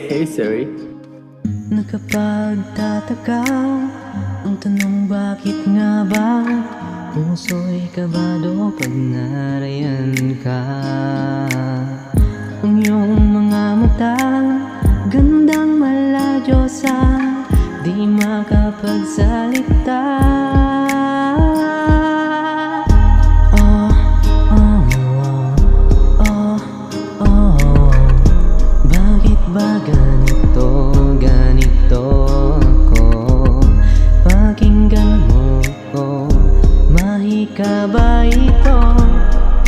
Hey, sorry. Nakapagtataka ang tanong, bakit nga ba puso'y kabado pag narayan ka? Ang iyong mga mata, gandang maladyosa, di makapagsalita. Oh, oh, oh, oh, oh. Bakit ba ganito ako? Pakinggan mo ko, mahika ba ito?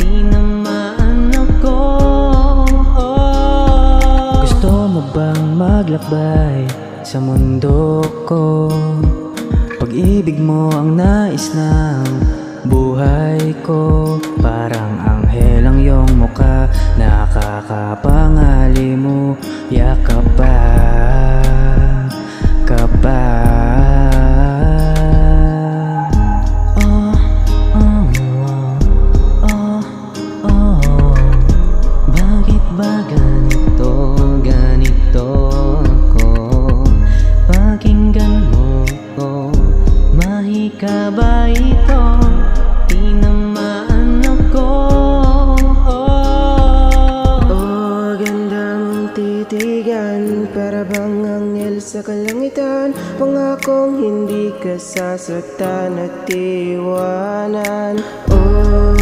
Tinamaan ako. Gusto mo bang maglakbay sa mundo ko? Pag-ibig mo ang nais ng buhay ko. Parang anghel ang iyong mukha, nakakapangali mo. Yakap ba, oh, oh, oh, oh, oh. Bakit ba ganito ako? Pakinggan mo ko, mahika ba ito? Tinamaan ako. Oh, ganda mong titigan, para bang anghel sa kalangitan. Pangakong hindi ka sasaktan at iwanan. Oh,